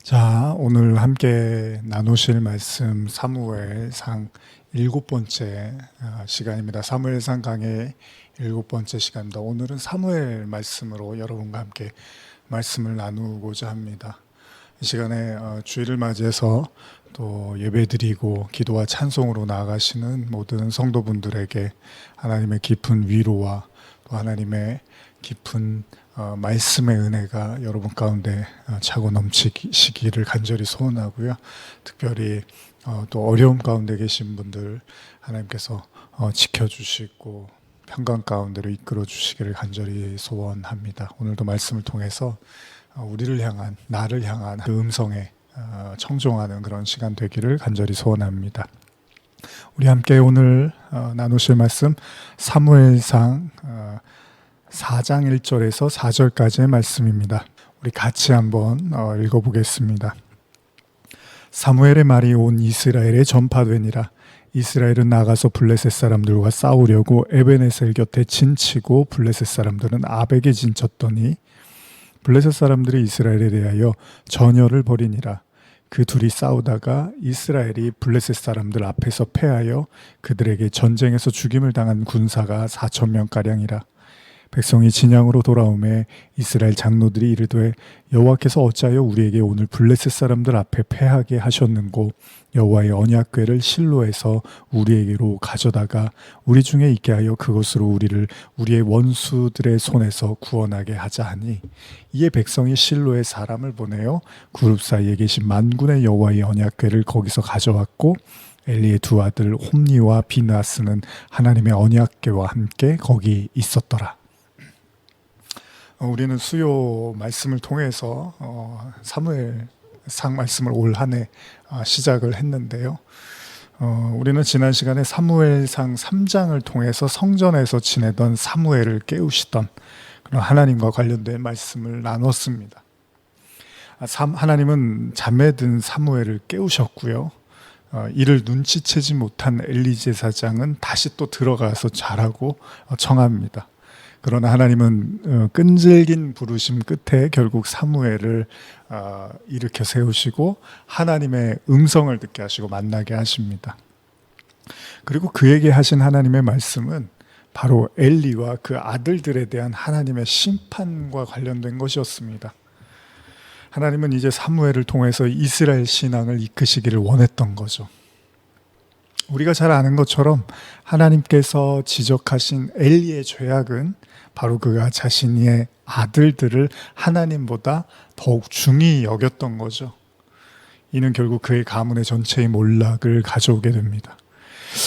자, 오늘 함께 나누실 말씀 사무엘상 7번째 시간입니다. 사무엘상 강의 7번째 시간입니다. 오늘은 사무엘 말씀으로 여러분과 함께 말씀을 나누고자 합니다. 이 시간에 주일을 맞이해서 또 예배드리고 기도와 찬송으로 나아가시는 모든 성도분들에게 하나님의 깊은 위로와 또 하나님의 깊은 말씀의 은혜가 여러분 가운데 차고 넘치시기를 간절히 소원하고요. 특별히 또 어려움 가운데 계신 분들 하나님께서 지켜주시고 평강 가운데로 이끌어 주시기를 간절히 소원합니다. 오늘도 말씀을 통해서 우리를 향한, 나를 향한 그 음성에 청종하는 그런 시간 되기를 간절히 소원합니다. 우리 함께 오늘 나누실 말씀 사무엘상 4장 1절에서 4절까지의 말씀입니다. 우리 같이 한번 읽어보겠습니다. 사무엘의 말이 온 이스라엘에 전파되니라. 이스라엘은 나가서 블레셋 사람들과 싸우려고 에베네셀 곁에 진치고 블레셋 사람들은 아벡에 진쳤더니 블레셋 사람들이 이스라엘에 대하여 전열을 벌이니라. 그 둘이 싸우다가 이스라엘이 블레셋 사람들 앞에서 패하여 그들에게 전쟁에서 죽임을 당한 군사가 4,000명가량이라. 백성이 진양으로 돌아오매 이스라엘 장로들이 이르되 여호와께서 어찌하여 우리에게 오늘 블레셋 사람들 앞에 패하게 하셨는고 여호와의 언약궤를 실로에서 우리에게로 가져다가 우리 중에 있게 하여 그것으로 우리를 우리의 원수들의 손에서 구원하게 하자 하니 이에 백성이 실로에 사람을 보내어 그룹 사이에 계신 만군의 여호와의 언약궤를 거기서 가져왔고 엘리의 두 아들 홈니와 비느하스는 하나님의 언약궤와 함께 거기 있었더라. 우리는 수요 말씀을 통해서 사무엘상 말씀을 올 한 해 시작을 했는데요. 우리는 지난 시간에 사무엘상 3장을 통해서 성전에서 지내던 사무엘을 깨우시던 그런 하나님과 관련된 말씀을 나눴습니다. 하나님은 잠에 든 사무엘을 깨우셨고요. 이를 눈치채지 못한 엘리 제사장은 다시 또 들어가서 자라고 청합니다. 그러나 하나님은 끈질긴 부르심 끝에 결국 사무엘을 일으켜 세우시고 하나님의 음성을 듣게 하시고 만나게 하십니다. 그리고 그에게 하신 하나님의 말씀은 바로 엘리와 그 아들들에 대한 하나님의 심판과 관련된 것이었습니다. 하나님은 이제 사무엘을 통해서 이스라엘 신앙을 이끄시기를 원했던 거죠. 우리가 잘 아는 것처럼 하나님께서 지적하신 엘리의 죄악은 바로 그가 자신의 아들들을 하나님보다 더욱 중히 여겼던 거죠. 이는 결국 그의 가문의 전체의 몰락을 가져오게 됩니다.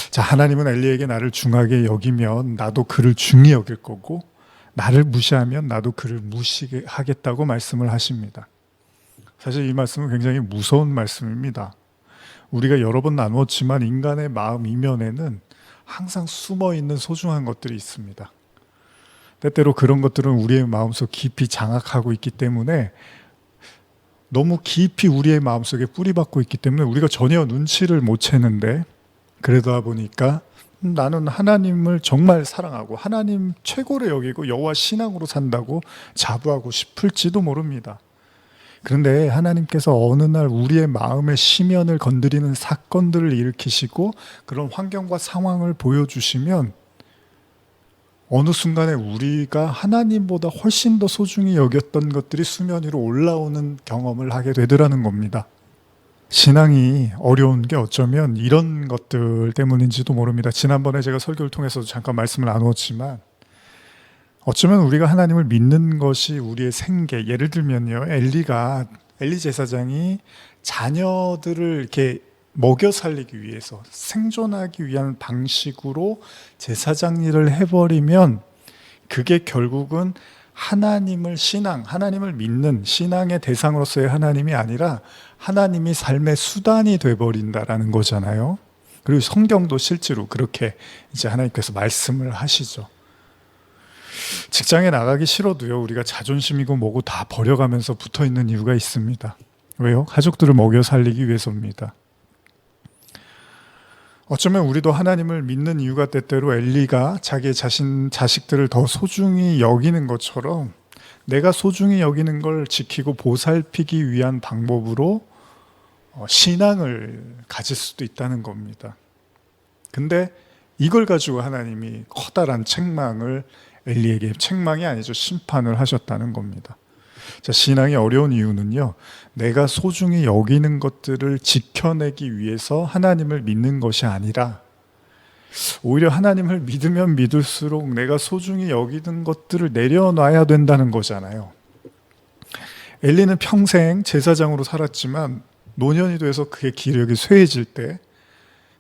자, 하나님은 엘리에게 나를 중하게 여기면 나도 그를 중히 여길 거고 나를 무시하면 나도 그를 무시하겠다고 말씀을 하십니다. 사실 이 말씀은 굉장히 무서운 말씀입니다. 우리가 여러 번 나누었지만 인간의 마음 이면에는 항상 숨어있는 소중한 것들이 있습니다. 때때로 그런 것들은 우리의 마음속 깊이 장악하고 있기 때문에 너무 깊이 우리의 마음속에 뿌리박고 있기 때문에 우리가 전혀 눈치를 못 채는데 그러다 보니까 나는 하나님을 정말 사랑하고 하나님 최고로 여기고 여호와 신앙으로 산다고 자부하고 싶을지도 모릅니다. 그런데 하나님께서 어느 날 우리의 마음의 심연을 건드리는 사건들을 일으키시고 그런 환경과 상황을 보여주시면 어느 순간에 우리가 하나님보다 훨씬 더 소중히 여겼던 것들이 수면 위로 올라오는 경험을 하게 되더라는 겁니다. 신앙이 어려운 게 어쩌면 이런 것들 때문인지도 모릅니다. 지난번에 제가 설교를 통해서도 잠깐 말씀을 나누었지만 어쩌면 우리가 하나님을 믿는 것이 우리의 생계, 예를 들면요, 엘리 제사장이 자녀들을 이렇게 먹여 살리기 위해서 생존하기 위한 방식으로 제사장 일을 해버리면 그게 결국은 하나님을 믿는 신앙의 대상으로서의 하나님이 아니라 하나님이 삶의 수단이 돼버린다라는 거잖아요. 그리고 성경도 실제로 그렇게 이제 하나님께서 말씀을 하시죠. 직장에 나가기 싫어도요, 우리가 자존심이고 뭐고 다 버려가면서 붙어 있는 이유가 있습니다. 왜요? 가족들을 먹여 살리기 위해서입니다. 어쩌면 우리도 하나님을 믿는 이유가 때때로 엘리가 자기의 자식들을 더 소중히 여기는 것처럼 내가 소중히 여기는 걸 지키고 보살피기 위한 방법으로 신앙을 가질 수도 있다는 겁니다. 근데 이걸 가지고 하나님이 커다란 책망을 엘리에게, 책망이 아니죠, 심판을 하셨다는 겁니다. 자, 신앙이 어려운 이유는요, 내가 소중히 여기는 것들을 지켜내기 위해서 하나님을 믿는 것이 아니라 오히려 하나님을 믿으면 믿을수록 내가 소중히 여기는 것들을 내려놔야 된다는 거잖아요. 엘리는 평생 제사장으로 살았지만 노년이 돼서 그의 기력이 쇠해질 때,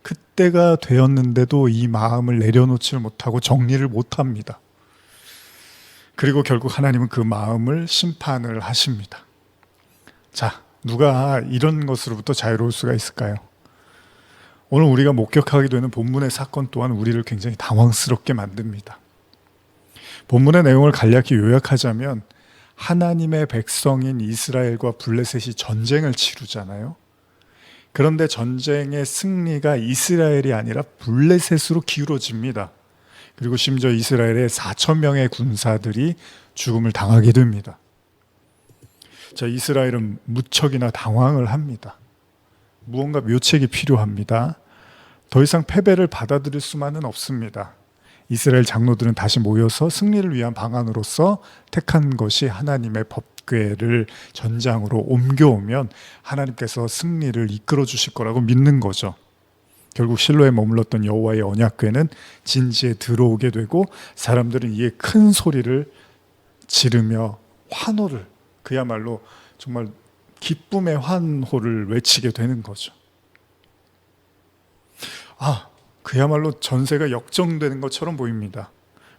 그때가 되었는데도 이 마음을 내려놓지 못하고 정리를 못합니다. 그리고 결국 하나님은 그 마음을 심판을 하십니다. 자, 누가 이런 것으로부터 자유로울 수가 있을까요? 오늘 우리가 목격하게 되는 본문의 사건 또한 우리를 굉장히 당황스럽게 만듭니다. 본문의 내용을 간략히 요약하자면 하나님의 백성인 이스라엘과 블레셋이 전쟁을 치르잖아요. 그런데 전쟁의 승리가 이스라엘이 아니라 블레셋으로 기울어집니다. 그리고 심지어 이스라엘의 4,000명의 군사들이 죽음을 당하게 됩니다. 자, 이스라엘은 무척이나 당황을 합니다. 무언가 묘책이 필요합니다. 더 이상 패배를 받아들일 수만은 없습니다. 이스라엘 장로들은 다시 모여서 승리를 위한 방안으로서 택한 것이 하나님의 법궤를 전장으로 옮겨오면 하나님께서 승리를 이끌어 주실 거라고 믿는 거죠. 결국 실로에 머물렀던 여호와의 언약궤는 진지에 들어오게 되고 사람들은 이에 큰 소리를 지르며 환호를, 그야말로 정말 기쁨의 환호를 외치게 되는 거죠. 그야말로 전세가 역정되는 것처럼 보입니다.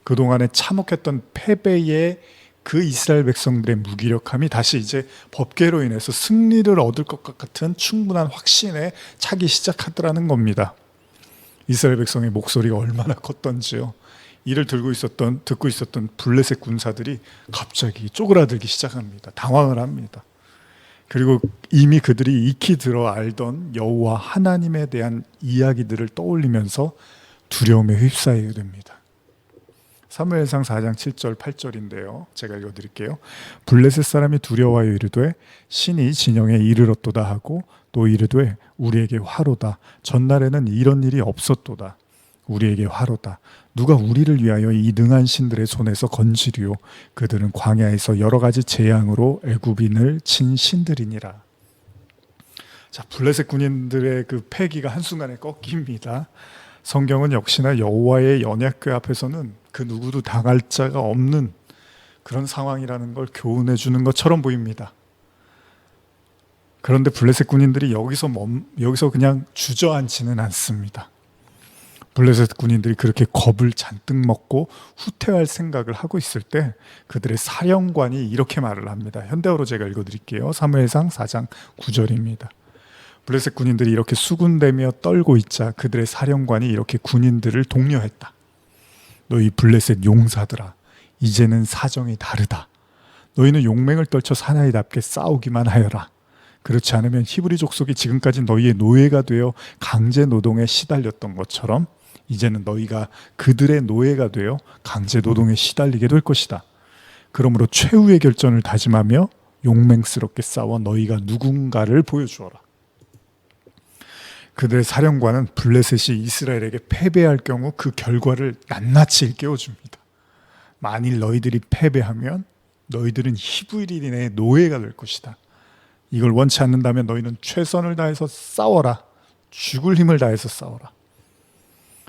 그동안에 참혹했던 패배의 그 이스라엘 백성들의 무기력함이 다시 이제 법궤로 인해서 승리를 얻을 것 같은 충분한 확신에 차기 시작하더라는 겁니다. 이스라엘 백성의 목소리가 얼마나 컸던지요. 이를 듣고 있었던 블레셋 군사들이 갑자기 쪼그라들기 시작합니다. 당황을 합니다. 그리고 이미 그들이 익히 들어 알던 여호와 하나님에 대한 이야기들을 떠올리면서 두려움에 휩싸이게 됩니다. 사무엘상 4장 7절 8절인데요. 제가 읽어드릴게요. 블레셋 사람이 두려워하여 이르되 신이 진영에 이르렀도다 하고 또 이르되 우리에게 화로다. 전날에는 이런 일이 없었도다. 우리에게 화로다. 누가 우리를 위하여 이 능한 신들의 손에서 건지리요. 그들은 광야에서 여러 가지 재앙으로 애굽인을 친 신들이니라. 자, 블레셋 군인들의 그 패기가 한순간에 꺾입니다. 성경은 역시나 여호와의 언약궤 앞에서는 그 누구도 당할 자가 없는 그런 상황이라는 걸 교훈해 주는 것처럼 보입니다. 그런데 블레셋 군인들이 여기서 그냥 주저앉지는 않습니다. 블레셋 군인들이 그렇게 겁을 잔뜩 먹고 후퇴할 생각을 하고 있을 때 그들의 사령관이 이렇게 말을 합니다. 현대어로 제가 읽어드릴게요. 사무엘상 4장 9절입니다. 블레셋 군인들이 이렇게 수군대며 떨고 있자 그들의 사령관이 이렇게 군인들을 독려했다. 너희 블레셋 용사들아, 이제는 사정이 다르다. 너희는 용맹을 떨쳐 사나이답게 싸우기만 하여라. 그렇지 않으면 히브리 족속이 지금까지 너희의 노예가 되어 강제 노동에 시달렸던 것처럼 이제는 너희가 그들의 노예가 되어 강제 노동에 시달리게 될 것이다. 그러므로 최후의 결전을 다짐하며 용맹스럽게 싸워 너희가 누군가를 보여주어라. 그들의 사령관은 블레셋이 이스라엘에게 패배할 경우 그 결과를 낱낱이 일깨워줍니다. 만일 너희들이 패배하면 너희들은 히브리인의 노예가 될 것이다. 이걸 원치 않는다면 너희는 최선을 다해서 싸워라. 죽을 힘을 다해서 싸워라.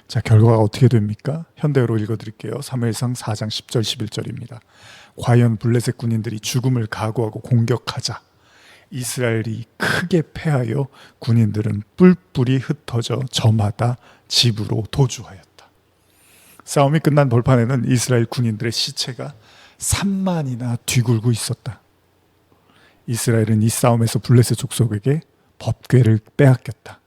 자, 결과가 어떻게 됩니까? 현대어로 읽어드릴게요. 사무엘상 4장 10절 11절입니다. 과연 블레셋 군인들이 죽음을 각오하고 공격하자 이스라엘이 크게 패하여 군인들은 뿔뿔이 흩어져 저마다 집으로 도주하였다. 싸움이 끝난 벌판에는 이스라엘 군인들의 시체가 3만이나 뒤굴고 있었다. 이스라엘은 이 싸움에서 블레셋 족속에게 법궤를 빼앗겼다.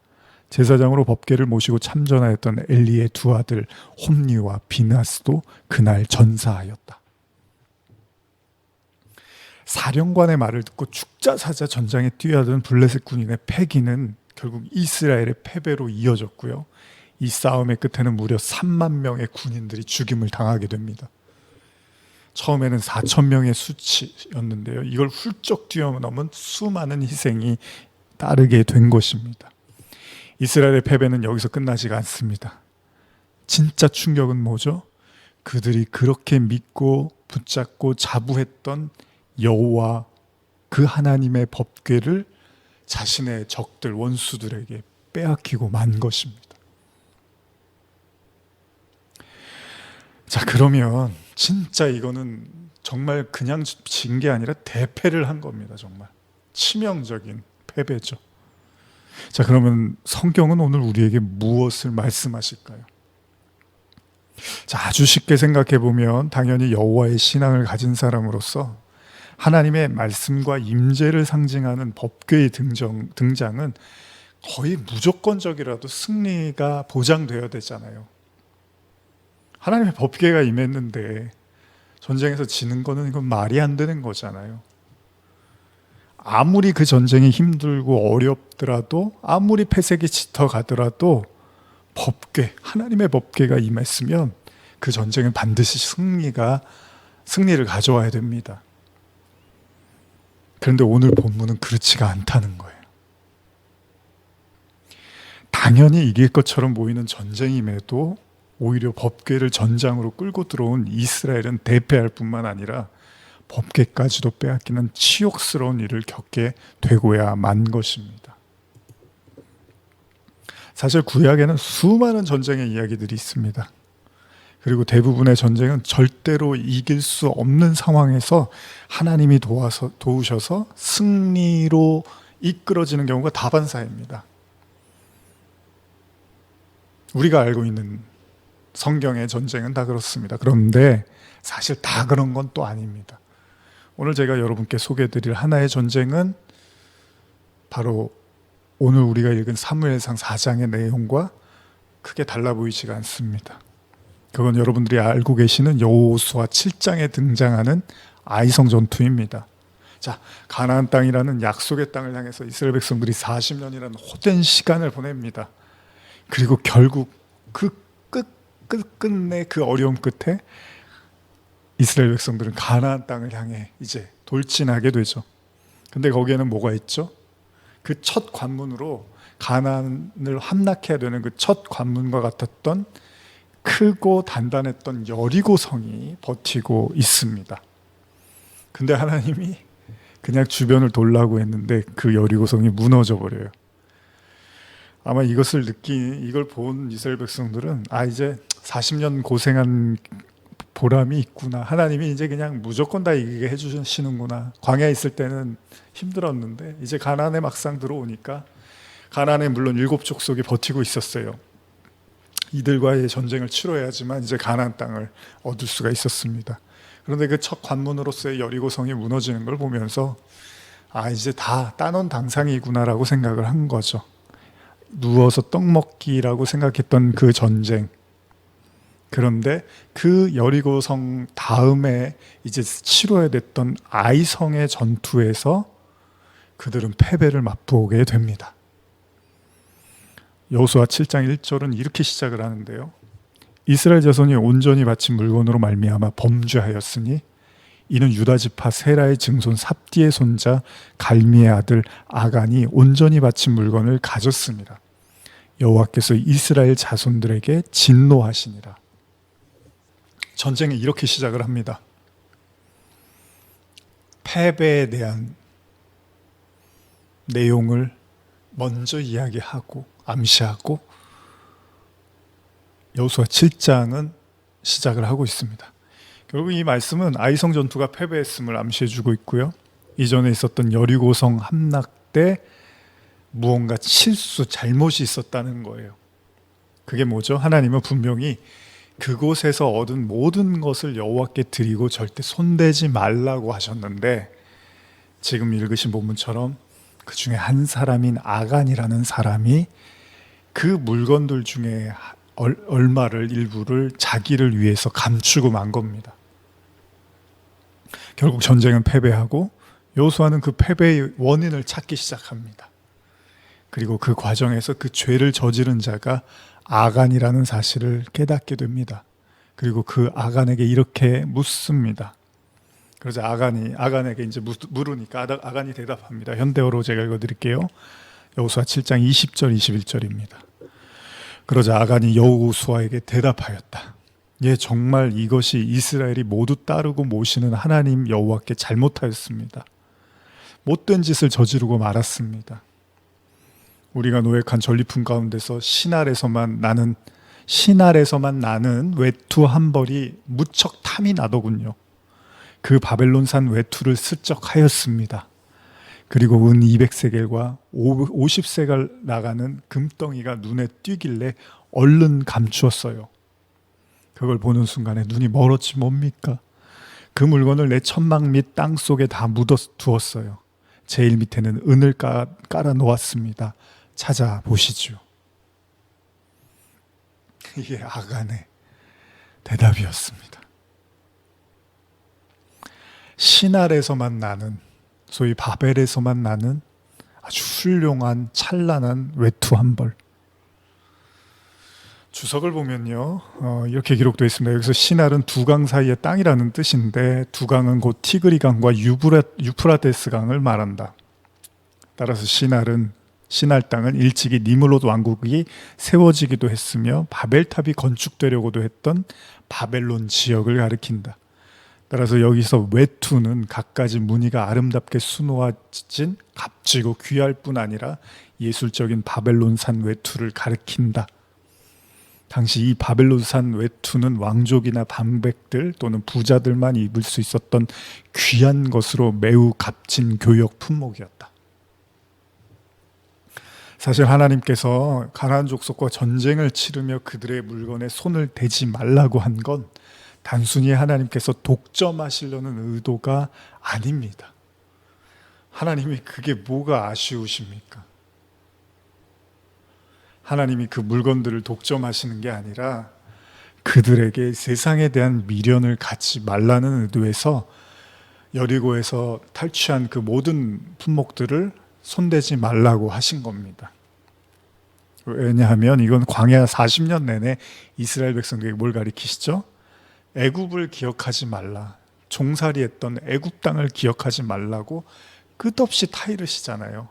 제사장으로 법궤를 모시고 참전하였던 엘리의 두 아들 홈리와 비나스도 그날 전사하였다. 사령관의 말을 듣고 죽자사자 전장에 뛰어든 블레셋 군인의 패기는 결국 이스라엘의 패배로 이어졌고요. 이 싸움의 끝에는 무려 3만 명의 군인들이 죽임을 당하게 됩니다. 처음에는 4천 명의 수치였는데요. 이걸 훌쩍 뛰어넘은 수많은 희생이 따르게 된 것입니다. 이스라엘의 패배는 여기서 끝나지가 않습니다. 진짜 충격은 뭐죠? 그들이 그렇게 믿고 붙잡고 자부했던 여호와 그 하나님의 법궤를 자신의 적들 원수들에게 빼앗기고 만 것입니다. 자, 그러면 진짜 이거는 정말 그냥 진 게 아니라 대패를 한 겁니다. 정말 치명적인 패배죠. 자, 그러면 성경은 오늘 우리에게 무엇을 말씀하실까요? 자, 아주 쉽게 생각해 보면 당연히 여호와의 신앙을 가진 사람으로서 하나님의 말씀과 임재를 상징하는 법궤의 등장은 거의 무조건적이라도 승리가 보장되어야 되잖아요. 하나님의 법궤가 임했는데 전쟁에서 지는 거는 이건 말이 안 되는 거잖아요. 아무리 그 전쟁이 힘들고 어렵더라도, 아무리 패색이 짙어가더라도 법궤, 하나님의 법궤가 임했으면 그 전쟁은 반드시 승리를 가져와야 됩니다. 그런데 오늘 본문은 그렇지가 않다는 거예요. 당연히 이길 것처럼 보이는 전쟁임에도 오히려 법궤를 전장으로 끌고 들어온 이스라엘은 대패할 뿐만 아니라 법궤까지도 빼앗기는 치욕스러운 일을 겪게 되고야 만 것입니다. 사실 구약에는 수많은 전쟁의 이야기들이 있습니다. 그리고 대부분의 전쟁은 절대로 이길 수 없는 상황에서 하나님이 도우셔서 승리로 이끌어지는 경우가 다반사입니다. 우리가 알고 있는 성경의 전쟁은 다 그렇습니다. 그런데 사실 다 그런 건 또 아닙니다. 오늘 제가 여러분께 소개해드릴 하나의 전쟁은 바로 오늘 우리가 읽은 사무엘상 4장의 내용과 크게 달라 보이지가 않습니다. 그건 여러분들이 알고 계시는 여호수아 7장에 등장하는 아이성 전투입니다. 자, 가나안 땅이라는 약속의 땅을 향해서 이스라엘 백성들이 40년이라는 헛된 시간을 보냅니다. 그리고 결국 그 끝내 그 어려움 끝에 이스라엘 백성들은 가나안 땅을 향해 이제 돌진하게 되죠. 근데 거기에는 뭐가 있죠? 그 첫 관문으로 가나안을 함락해야 되는 그 첫 관문과 같았던 크고 단단했던 여리고성이 버티고 있습니다. 근데 하나님이 그냥 주변을 돌라고 했는데 그 여리고성이 무너져 버려요. 아마 이걸 본 이스라엘 백성들은 이제 40년 고생한 보람이 있구나. 하나님이 이제 그냥 무조건 다 이기게 해주시는구나. 광야에 있을 때는 힘들었는데 이제 가나안에 막상 들어오니까 가나안에 물론 7 족속이 버티고 있었어요. 이들과의 전쟁을 치러야지만 이제 가나안 땅을 얻을 수가 있었습니다. 그런데 그 첫 관문으로서의 여리고성이 무너지는 걸 보면서 이제 다 따놓은 당상이구나라고 생각을 한 거죠. 누워서 떡 먹기라고 생각했던 그 전쟁. 그런데 그 여리고성 다음에 이제 치러야 됐던 아이성의 전투에서 그들은 패배를 맛보게 됩니다. 여호수아 7장 1절은 이렇게 시작을 하는데요. 이스라엘 자손이 온전히 바친 물건으로 말미암아 범죄하였으니 이는 유다 지파 세라의 증손 삽디의 손자 갈미의 아들 아간이 온전히 바친 물건을 가졌습니다. 여호와께서 이스라엘 자손들에게 진노하시니라. 전쟁이 이렇게 시작을 합니다. 패배에 대한 내용을 먼저 이야기하고 암시하고 여호수아 7장은 시작을 하고 있습니다. 결국 이 말씀은 아이성 전투가 패배했음을 암시해주고 있고요. 이전에 있었던 여리고성 함락 때 무언가 잘못이 있었다는 거예요. 그게 뭐죠? 하나님은 분명히 그곳에서 얻은 모든 것을 여호와께 드리고 절대 손대지 말라고 하셨는데 지금 읽으신 본문처럼 그 중에 한 사람인 아간이라는 사람이 그 물건들 중에 얼마를 일부를 자기를 위해서 감추고 만 겁니다. 결국 전쟁은 패배하고 여호수아는 그 패배의 원인을 찾기 시작합니다. 그리고 그 과정에서 그 죄를 저지른 자가 아간이라는 사실을 깨닫게 됩니다. 그리고 그 아간에게 이렇게 묻습니다. 그러자 아간에게 이제 물으니까 아간이 대답합니다. 현대어로 제가 읽어드릴게요. 여호수아 7장 20절 21절입니다. 그러자 아간이 여호수아에게 대답하였다. 예, 정말 이것이 이스라엘이 모두 따르고 모시는 하나님 여호와께 잘못하였습니다. 못된 짓을 저지르고 말았습니다. 우리가 노획한 전리품 가운데서 신알에서만 나는 외투 한 벌이 무척 탐이 나더군요. 그 바벨론산 외투를 슬쩍 하였습니다. 그리고 은 200세겔과 50세겔 나가는 금덩이가 눈에 띄길래 얼른 감추었어요. 그걸 보는 순간에 눈이 멀었지 뭡니까? 그 물건을 내 천막 및 땅 속에 다 묻어두었어요. 제일 밑에는 은을 깔아 놓았습니다. 찾아보시죠. 이게 아간의 대답이었습니다. 신알에서만 나는, 소위 바벨에서만 나는 아주 훌륭한 찬란한 외투 한 벌. 주석을 보면요, 이렇게 기록되어 있습니다. 여기서 신알은 두 강 사이의 땅이라는 뜻인데, 두 강은 곧 티그리 강과 유프라데스 강을 말한다. 따라서 신알 땅은 일찍이 니므롯 왕국이 세워지기도 했으며 바벨탑이 건축되려고도 했던 바벨론 지역을 가리킨다. 따라서 여기서 외투는 갖가지 무늬가 아름답게 수놓아진 값지고 귀할 뿐 아니라 예술적인 바벨론산 외투를 가리킨다. 당시 이 바벨론산 외투는 왕족이나 방백들 또는 부자들만 입을 수 있었던 귀한 것으로 매우 값진 교역 품목이었다. 사실 하나님께서 가나안 족속과 전쟁을 치르며 그들의 물건에 손을 대지 말라고 한 건 단순히 하나님께서 독점하시려는 의도가 아닙니다. 하나님이 그게 뭐가 아쉬우십니까? 하나님이 그 물건들을 독점하시는 게 아니라 그들에게 세상에 대한 미련을 갖지 말라는 의도에서 여리고에서 탈취한 그 모든 품목들을 손대지 말라고 하신 겁니다. 왜냐하면 이건 광야 40년 내내 이스라엘 백성들에게 뭘 가리키시죠? 애굽을 기억하지 말라. 종살이했던 애굽 땅을 기억하지 말라고 끝없이 타이르시잖아요.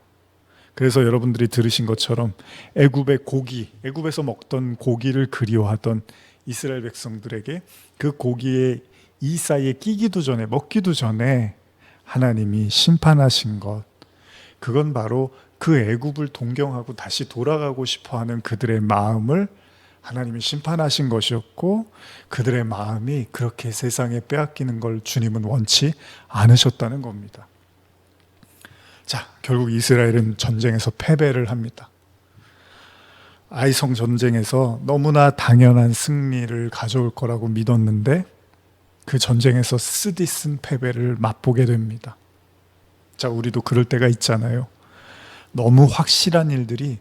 그래서 여러분들이 들으신 것처럼 애굽의 고기, 애굽에서 먹던 고기를 그리워하던 이스라엘 백성들에게 그 고기에 이 사이에 끼기도 전에, 먹기도 전에 하나님이 심판하신 것, 그건 바로 그 애굽을 동경하고 다시 돌아가고 싶어하는 그들의 마음을 하나님이 심판하신 것이었고, 그들의 마음이 그렇게 세상에 빼앗기는 걸 주님은 원치 않으셨다는 겁니다. 자, 결국 이스라엘은 전쟁에서 패배를 합니다. 아이성 전쟁에서 너무나 당연한 승리를 가져올 거라고 믿었는데 그 전쟁에서 쓰디쓴 패배를 맛보게 됩니다. 자, 우리도 그럴 때가 있잖아요. 너무 확실한 일들이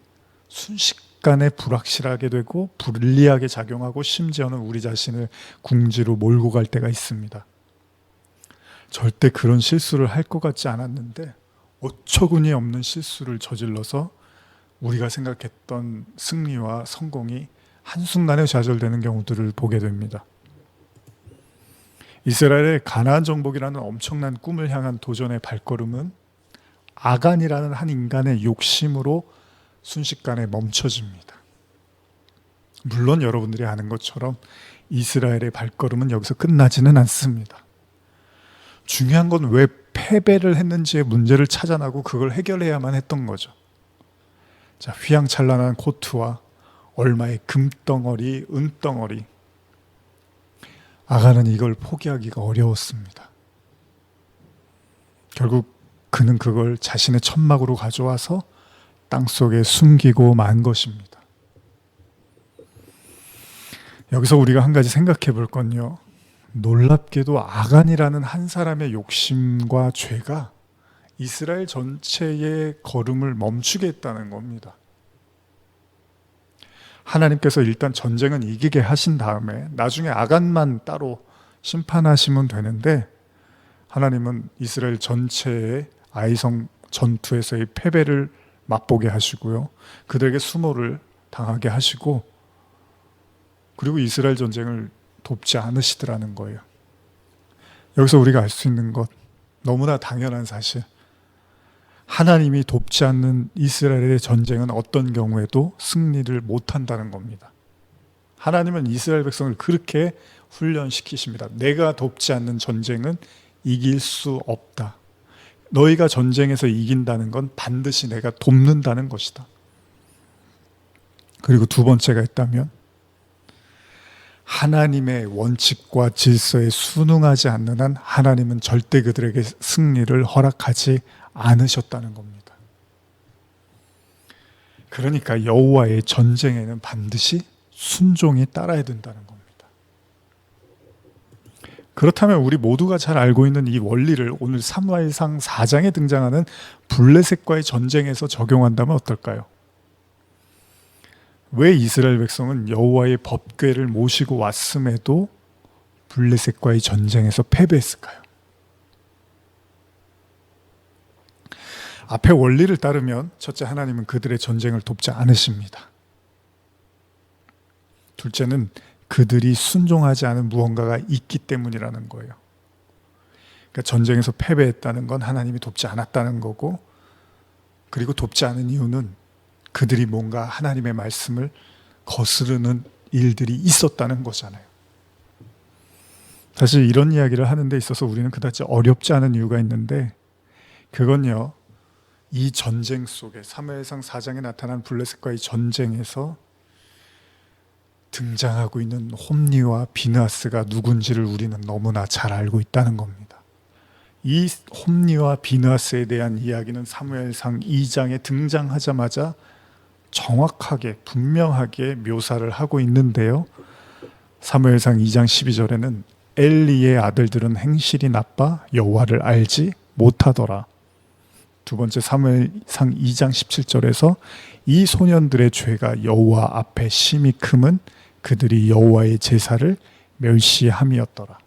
순식간에 불확실하게 되고 불리하게 작용하고 심지어는 우리 자신을 궁지로 몰고 갈 때가 있습니다. 절대 그런 실수를 할 것 같지 않았는데 어처구니 없는 실수를 저질러서 우리가 생각했던 승리와 성공이 한순간에 좌절되는 경우들을 보게 됩니다. 이스라엘의 가나안 정복이라는 엄청난 꿈을 향한 도전의 발걸음은 아간이라는 한 인간의 욕심으로 순식간에 멈춰집니다. 물론 여러분들이 아는 것처럼 이스라엘의 발걸음은 여기서 끝나지는 않습니다. 중요한 건 왜 패배를 했는지의 문제를 찾아나고 그걸 해결해야만 했던 거죠. 자, 휘황찬란한 코트와 얼마의 금덩어리, 은덩어리. 아간은 이걸 포기하기가 어려웠습니다. 결국 그는 그걸 자신의 천막으로 가져와서 땅속에 숨기고 만 것입니다. 여기서 우리가 한 가지 생각해 볼 건요, 놀랍게도 아간이라는 한 사람의 욕심과 죄가 이스라엘 전체의 걸음을 멈추게 했다는 겁니다. 하나님께서 일단 전쟁은 이기게 하신 다음에 나중에 아간만 따로 심판하시면 되는데, 하나님은 이스라엘 전체의 아이성 전투에서의 패배를 맛보게 하시고요, 그들에게 수모를 당하게 하시고, 그리고 이스라엘 전쟁을 돕지 않으시더라는 거예요. 여기서 우리가 알 수 있는 것, 너무나 당연한 사실, 하나님이 돕지 않는 이스라엘의 전쟁은 어떤 경우에도 승리를 못한다는 겁니다. 하나님은 이스라엘 백성을 그렇게 훈련시키십니다. 내가 돕지 않는 전쟁은 이길 수 없다. 너희가 전쟁에서 이긴다는 건 반드시 내가 돕는다는 것이다. 그리고 두 번째가 있다면, 하나님의 원칙과 질서에 순응하지 않는 한 하나님은 절대 그들에게 승리를 허락하지 않으셨다는 겁니다. 그러니까 여호와의 전쟁에는 반드시 순종이 따라야 된다는 겁니다. 그렇다면 우리 모두가 잘 알고 있는 이 원리를 오늘 사무엘상 4장에 등장하는 블레셋과의 전쟁에서 적용한다면 어떨까요? 왜 이스라엘 백성은 여호와의 법궤를 모시고 왔음에도 블레셋과의 전쟁에서 패배했을까요? 앞의 원리를 따르면 첫째, 하나님은 그들의 전쟁을 돕지 않으십니다. 둘째는 그들이 순종하지 않은 무언가가 있기 때문이라는 거예요. 그러니까 전쟁에서 패배했다는 건 하나님이 돕지 않았다는 거고, 그리고 돕지 않은 이유는 그들이 뭔가 하나님의 말씀을 거스르는 일들이 있었다는 거잖아요. 사실 이런 이야기를 하는 데 있어서 우리는 그다지 어렵지 않은 이유가 있는데, 그건요, 이 전쟁 속에 사무엘상 4장에 나타난 블레셋과의 전쟁에서 등장하고 있는 홈니와 비느하스가 누군지를 우리는 너무나 잘 알고 있다는 겁니다. 이 홈니와 비느하스에 대한 이야기는 사무엘상 2장에 등장하자마자 정확하게 분명하게 묘사를 하고 있는데요, 사무엘상 2장 12절에는 엘리의 아들들은 행실이 나빠 여호와를 알지 못하더라. 두 번째 사무엘상 2장 17절에서 이 소년들의 죄가 여호와 앞에 심히 크면 그들이 여호와의 제사를 멸시함이었더라.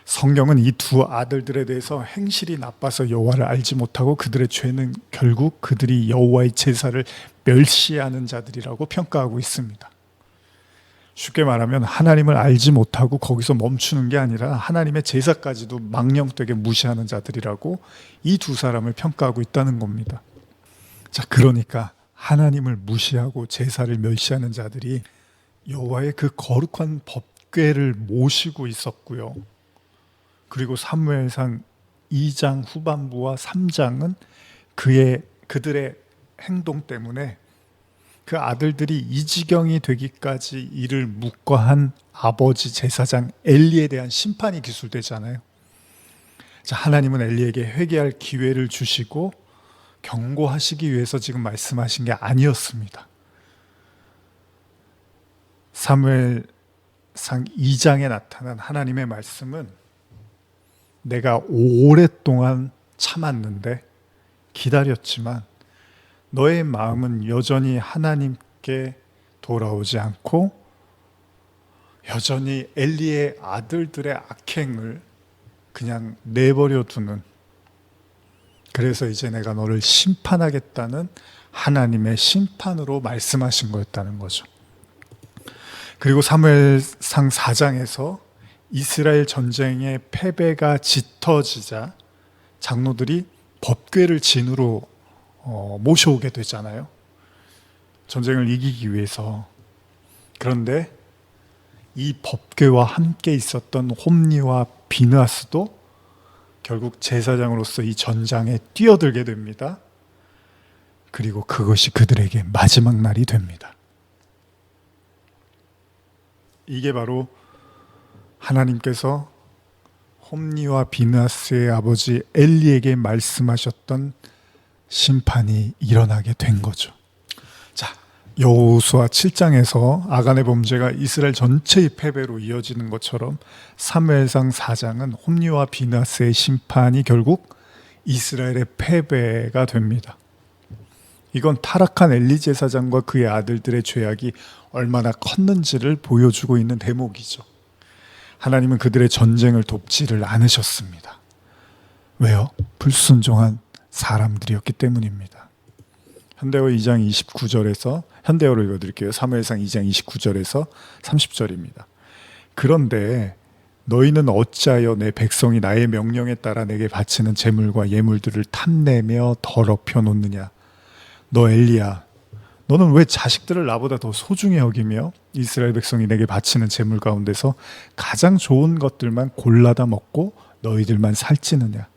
성경은 이 두 아들들에 대해서 행실이 나빠서 여호와를 알지 못하고 그들의 죄는 결국 그들이 여호와의 제사를 멸시하는 자들이라고 평가하고 있습니다. 쉽게 말하면 하나님을 알지 못하고 거기서 멈추는 게 아니라 하나님의 제사까지도 망령되게 무시하는 자들이라고 이 두 사람을 평가하고 있다는 겁니다. 자, 그러니까 하나님을 무시하고 제사를 멸시하는 자들이 여호와의 그 거룩한 법궤를 모시고 있었고요. 그리고 사무엘상 2장 후반부와 3장은 그들의 행동 때문에 그 아들들이 이 지경이 되기까지 이를 묵과한 아버지 제사장 엘리에 대한 심판이 기술되잖아요. 자, 하나님은 엘리에게 회개할 기회를 주시고 경고하시기 위해서 지금 말씀하신 게 아니었습니다. 사무엘상 2장에 나타난 하나님의 말씀은 내가 오랫동안 참았는데, 기다렸지만 너의 마음은 여전히 하나님께 돌아오지 않고 여전히 엘리의 아들들의 악행을 그냥 내버려 두는, 그래서 이제 내가 너를 심판하겠다는 하나님의 심판으로 말씀하신 거였다는 거죠. 그리고 사무엘상 4장에서 이스라엘 전쟁의 패배가 짙어지자 장로들이 법궤를 진으로 모셔오게 되잖아요. 전쟁을 이기기 위해서. 그런데 이 법궤와 함께 있었던 홈니와 비느하스도 결국 제사장으로서 이 전장에 뛰어들게 됩니다. 그리고 그것이 그들에게 마지막 날이 됩니다. 이게 바로 하나님께서 홈니와 비느하스의 아버지 엘리에게 말씀하셨던 심판이 일어나게 된 거죠. 자, 여호수아 7장에서 아간의 범죄가 이스라엘 전체의 패배로 이어지는 것처럼 사무엘상 4장은 홈니와 비느하스의 심판이 결국 이스라엘의 패배가 됩니다. 이건 타락한 엘리 제사장과 그의 아들들의 죄악이 얼마나 컸는지를 보여주고 있는 대목이죠. 하나님은 그들의 전쟁을 돕지를 않으셨습니다. 왜요? 불순종한 사람들이었기 때문입니다. 현대어 2장 29절에서 현대어로 읽어드릴게요. 사무엘상 2장 29절에서 30절입니다. 그런데 너희는 어찌하여 내 백성이 나의 명령에 따라 내게 바치는 제물과 예물들을 탐내며 더럽혀 놓느냐. 너 엘리야, 너는 왜 자식들을 나보다 더 소중히 여기며 이스라엘 백성이 내게 바치는 제물 가운데서 가장 좋은 것들만 골라다 먹고 너희들만 살찌느냐.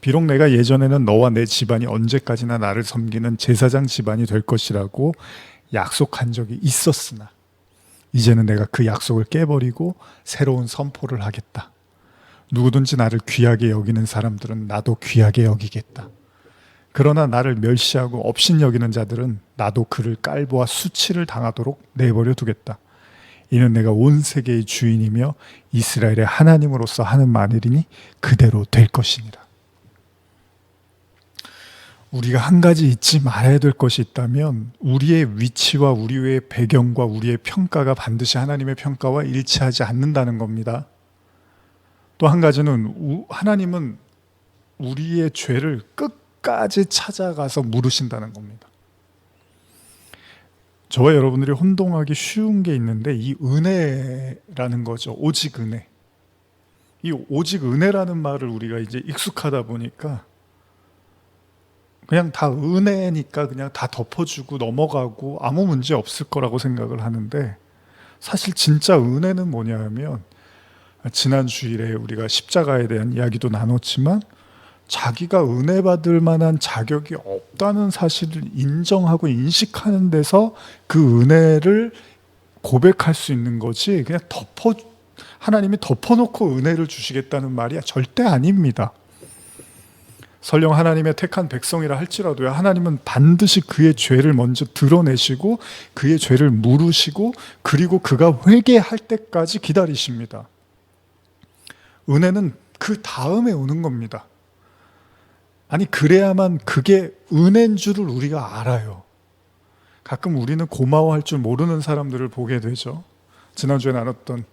비록 내가 예전에는 너와 내 집안이 언제까지나 나를 섬기는 제사장 집안이 될 것이라고 약속한 적이 있었으나 이제는 내가 그 약속을 깨버리고 새로운 선포를 하겠다. 누구든지 나를 귀하게 여기는 사람들은 나도 귀하게 여기겠다. 그러나 나를 멸시하고 업신 여기는 자들은 나도 그를 깔보아 수치를 당하도록 내버려 두겠다. 이는 내가 온 세계의 주인이며 이스라엘의 하나님으로서 하는 말이니 그대로 될 것이니라. 우리가 한 가지 잊지 말아야 될 것이 있다면 우리의 위치와 우리의 배경과 우리의 평가가 반드시 하나님의 평가와 일치하지 않는다는 겁니다. 또 한 가지는 하나님은 우리의 죄를 끝까지 찾아가서 물으신다는 겁니다. 저와 여러분들이 혼동하기 쉬운 게 있는데 이 은혜라는 거죠. 오직 은혜. 이 오직 은혜라는 말을 우리가 이제 익숙하다 보니까 그냥 다 은혜니까 그냥 다 덮어주고 넘어가고 아무 문제 없을 거라고 생각을 하는데 사실 진짜 은혜는 뭐냐 하면 지난 주일에 우리가 십자가에 대한 이야기도 나눴지만 자기가 은혜 받을 만한 자격이 없다는 사실을 인정하고 인식하는 데서 그 은혜를 고백할 수 있는 거지 그냥 하나님이 덮어놓고 은혜를 주시겠다는 말이 절대 아닙니다. 설령 하나님의 택한 백성이라 할지라도요, 하나님은 반드시 그의 죄를 먼저 드러내시고 그의 죄를 물으시고 그리고 그가 회개할 때까지 기다리십니다. 은혜는 그 다음에 오는 겁니다. 아니 그래야만 그게 은혜인 줄을 우리가 알아요. 가끔 우리는 고마워할 줄 모르는 사람들을 보게 되죠. 지난주에 나눴던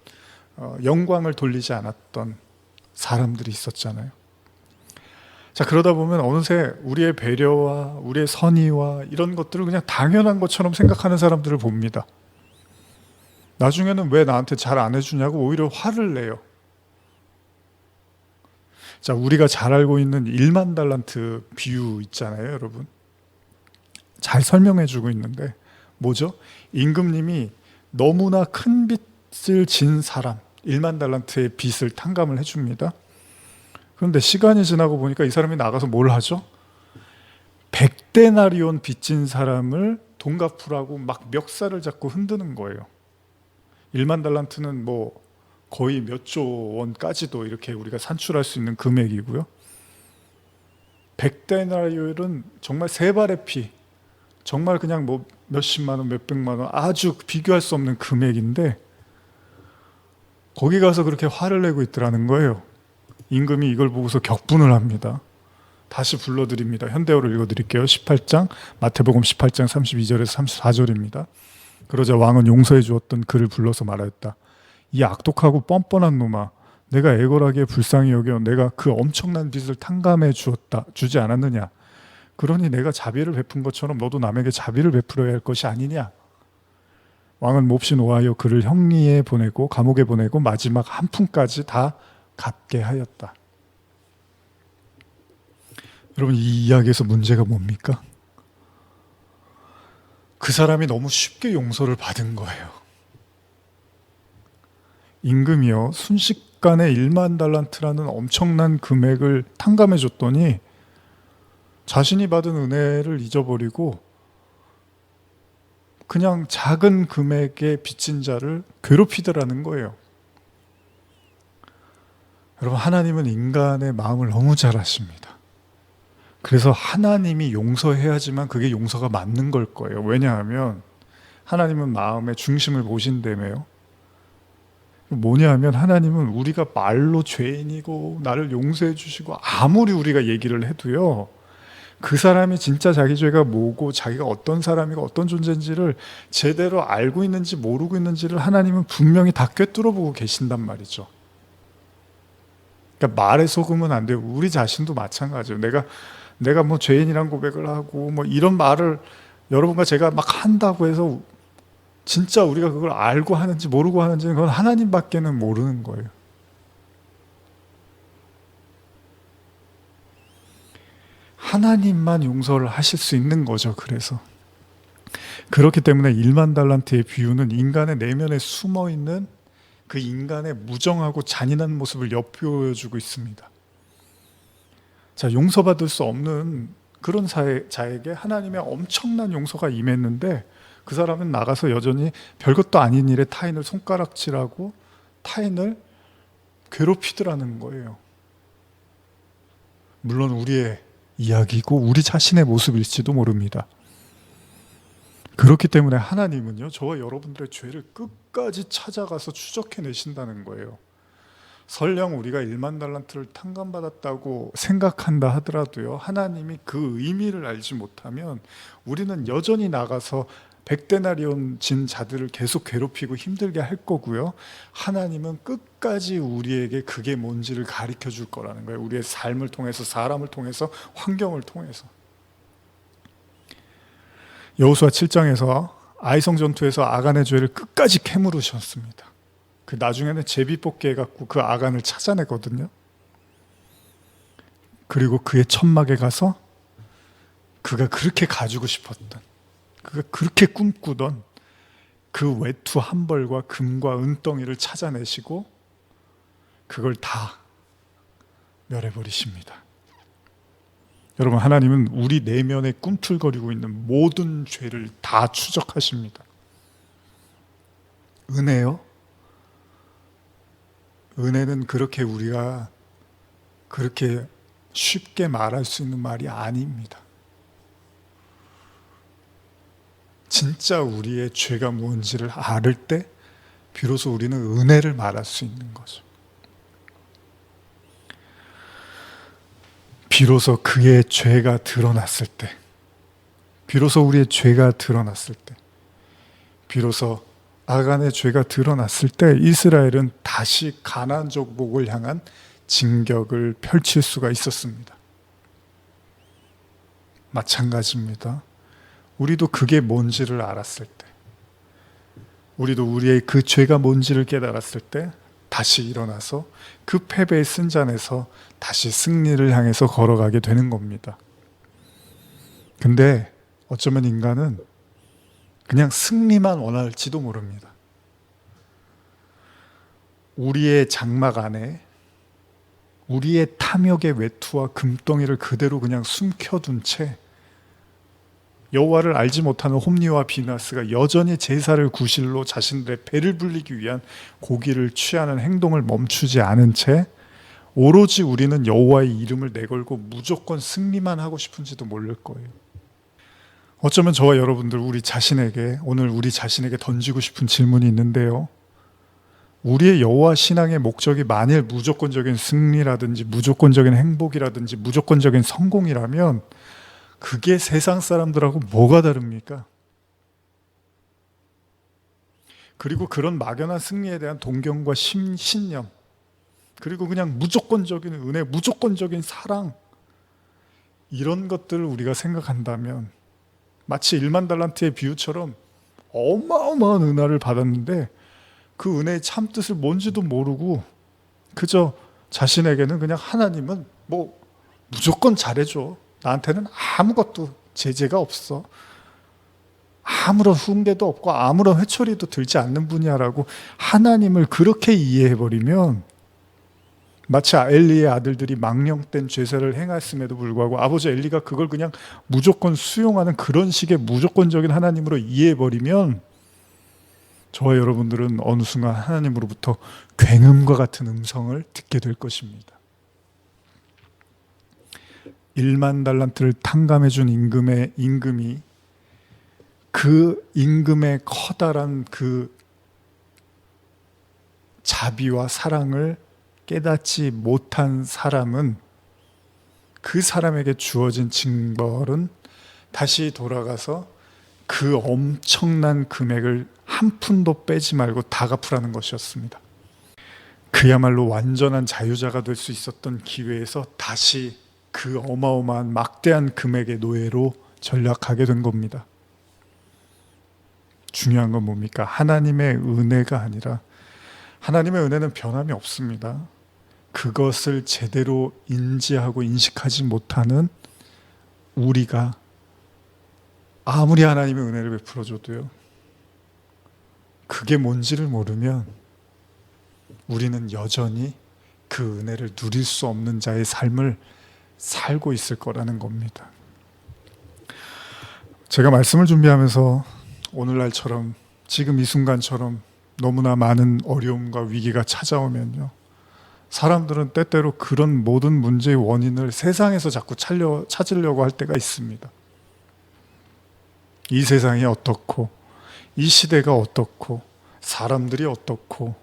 영광을 돌리지 않았던 사람들이 있었잖아요. 자, 그러다 보면 어느새 우리의 배려와 우리의 선의와 이런 것들을 그냥 당연한 것처럼 생각하는 사람들을 봅니다. 나중에는 왜 나한테 잘 안 해주냐고 오히려 화를 내요. 자, 우리가 잘 알고 있는 1만 달란트 비유 있잖아요, 여러분. 잘 설명해 주고 있는데 뭐죠? 임금님이 너무나 큰 빚을 진 사람 1만 달란트의 빚을 탕감을 해줍니다. 그런데 시간이 지나고 보니까 이 사람이 나가서 뭘 하죠? 100데나리온 빚진 사람을 돈 갚으라고 막 멱살을 잡고 흔드는 거예요. 1만 달란트는 뭐 거의 몇 조 원까지도 이렇게 우리가 산출할 수 있는 금액이고요. 100데나리온은 정말 세 발의 피, 정말 그냥 뭐 몇십만 원, 몇백만 원 아주 비교할 수 없는 금액인데 거기 가서 그렇게 화를 내고 있더라는 거예요. 임금이 이걸 보고서 격분을 합니다. 다시 불러드립니다. 현대어로 읽어드릴게요. 18장 마태복음 18장 32절에서 34절입니다. 그러자 왕은 용서해 주었던 그를 불러서 말하였다. 이 악독하고 뻔뻔한 놈아, 내가 애걸하게 불쌍히 여겨 내가 그 엄청난 빚을 탕감해 주지 않았느냐. 그러니 내가 자비를 베푼 것처럼 너도 남에게 자비를 베풀어야 할 것이 아니냐. 왕은 몹시 노하여 그를 형리에 보내고 감옥에 보내고 마지막 한 푼까지 다 갚게 하였다. 여러분, 이 이야기에서 문제가 뭡니까? 그 사람이 너무 쉽게 용서를 받은 거예요. 임금이요, 순식간에 1만 달란트라는 엄청난 금액을 탕감해 줬더니 자신이 받은 은혜를 잊어버리고 그냥 작은 금액의 빚진 자를 괴롭히더라는 거예요. 여러분, 하나님은 인간의 마음을 너무 잘 아십니다. 그래서 하나님이 용서해야지만 그게 용서가 맞는 걸 거예요. 왜냐하면 하나님은 마음의 중심을 보신다며요. 뭐냐 하면 하나님은 우리가 말로 죄인이고 나를 용서해 주시고 아무리 우리가 얘기를 해도요, 그 사람이 진짜 자기 죄가 뭐고 자기가 어떤 사람이고 어떤 존재인지를 제대로 알고 있는지 모르고 있는지를 하나님은 분명히 다 꿰뚫어 보고 계신단 말이죠. 그러니까 말에 속으면 안 돼요. 우리 자신도 마찬가지예요. 내가 뭐 죄인이란 고백을 하고 뭐 이런 말을 여러분과 제가 막 한다고 해서 진짜 우리가 그걸 알고 하는지 모르고 하는지는 그건 하나님밖에는 모르는 거예요. 하나님만 용서를 하실 수 있는 거죠. 그래서 그렇기 때문에 1만 달란트의 비유는 인간의 내면에 숨어있는 그 인간의 무정하고 잔인한 모습을 엿보여주고 있습니다. 자, 용서받을 수 없는 그런 자에게 하나님의 엄청난 용서가 임했는데 그 사람은 나가서 여전히 별것도 아닌 일에 타인을 손가락질하고 타인을 괴롭히더라는 거예요. 물론 우리의 이야기고 우리 자신의 모습일지도 모릅니다. 그렇기 때문에 하나님은요, 저와 여러분들의 죄를 끝까지 찾아가서 추적해내신다는 거예요. 설령 우리가 1만 달란트를 탕감받았다고 생각한다 하더라도요, 하나님이 그 의미를 알지 못하면 우리는 여전히 나가서 100데나리온 진 자들을 계속 괴롭히고 힘들게 할 거고요, 하나님은 끝까지 우리에게 그게 뭔지를 가르쳐 줄 거라는 거예요. 우리의 삶을 통해서, 사람을 통해서, 환경을 통해서. 여호수아 7장에서 아이성 전투에서 아간의 죄를 끝까지 캐물으셨습니다. 그 나중에는 제비뽑기 해갖고 그 아간을 찾아내거든요. 그리고 그의 천막에 가서 그가 그렇게 가지고 싶었던, 그가 그렇게 꿈꾸던 그 외투 한 벌과 금과 은덩이를 찾아내시고 그걸 다 멸해버리십니다. 여러분, 하나님은 우리 내면에 꿈틀거리고 있는 모든 죄를 다 추적하십니다. 은혜요? 은혜는 그렇게 우리가 그렇게 쉽게 말할 수 있는 말이 아닙니다. 진짜 우리의 죄가 무엇인지를 알을 때 비로소 우리는 은혜를 말할 수 있는 거죠. 비로소 그의 죄가 드러났을 때, 비로소 우리의 죄가 드러났을 때, 비로소 아간의 죄가 드러났을 때 이스라엘은 다시 가나안 족복을 향한 진격을 펼칠 수가 있었습니다. 마찬가지입니다. 우리도 그게 뭔지를 알았을 때, 우리도 우리의 그 죄가 뭔지를 깨달았을 때 다시 일어나서 그 패배의 쓴잔에서 다시 승리를 향해서 걸어가게 되는 겁니다. 근데 어쩌면 인간은 그냥 승리만 원할지도 모릅니다. 우리의 장막 안에 우리의 탐욕의 외투와 금덩이를 그대로 그냥 숨겨둔 채 여호와를 알지 못하는 홈리와 비나스가 여전히 제사를 구실로 자신들의 배를 불리기 위한 고기를 취하는 행동을 멈추지 않은 채 오로지 우리는 여호와의 이름을 내걸고 무조건 승리만 하고 싶은지도 모를 거예요. 어쩌면 저와 여러분들 오늘 우리 자신에게 던지고 싶은 질문이 있는데요, 우리의 여호와 신앙의 목적이 만일 무조건적인 승리라든지 무조건적인 행복이라든지 무조건적인 성공이라면 그게 세상 사람들하고 뭐가 다릅니까? 그리고 그런 막연한 승리에 대한 동경과 신념, 그리고 그냥 무조건적인 은혜, 무조건적인 사랑, 이런 것들을 우리가 생각한다면 마치 1만 달란트의 비유처럼 어마어마한 은혜를 받았는데 그 은혜의 참뜻을 뭔지도 모르고 그저 자신에게는 그냥 하나님은 뭐 무조건 잘해줘, 나한테는 아무것도 제재가 없어, 아무런 훈계도 없고 아무런 회초리도 들지 않는 분이야라고 하나님을 그렇게 이해해버리면 마치 엘리의 아들들이 망령된 죄사를 행했음에도 불구하고 아버지 엘리가 그걸 그냥 무조건 수용하는 그런 식의 무조건적인 하나님으로 이해해버리면 저와 여러분들은 어느 순간 하나님으로부터 굉음과 같은 음성을 듣게 될 것입니다. 1만 달란트를 탕감해준 임금이 그 임금의 커다란 그 자비와 사랑을 깨닫지 못한 사람은, 그 사람에게 주어진 징벌은 다시 돌아가서 그 엄청난 금액을 한 푼도 빼지 말고 다 갚으라는 것이었습니다. 그야말로 완전한 자유자가 될 수 있었던 기회에서 다시 그 어마어마한 막대한 금액의 노예로 전락하게 된 겁니다. 중요한 건 뭡니까? 하나님의 은혜가 아니라, 하나님의 은혜는 변함이 없습니다. 그것을 제대로 인지하고 인식하지 못하는 우리가 아무리 하나님의 은혜를 베풀어줘도요, 그게 뭔지를 모르면 우리는 여전히 그 은혜를 누릴 수 없는 자의 삶을 살고 있을 거라는 겁니다. 제가 말씀을 준비하면서 오늘날처럼, 지금 이 순간처럼 너무나 많은 어려움과 위기가 찾아오면요, 사람들은 때때로 그런 모든 문제의 원인을 세상에서 자꾸 찾으려고 할 때가 있습니다. 이 세상이 어떻고, 이 시대가 어떻고, 사람들이 어떻고,